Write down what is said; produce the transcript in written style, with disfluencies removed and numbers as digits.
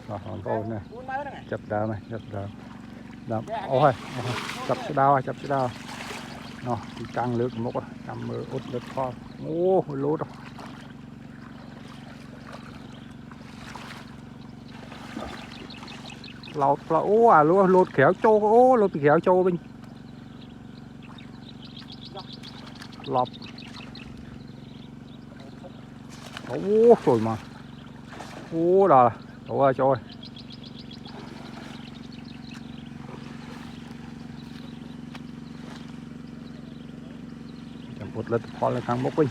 hòn phô nè chụp đào này chụp đào đào ôi chụp cái đào nó căng lướt một cầm út lướt kho ô lúa đâu lọt là ô à lúa khéo trâu ô lúa khéo trâu bên lọp ô rồi mà ô đó là ôi trời một lít kho là thằng bốc đi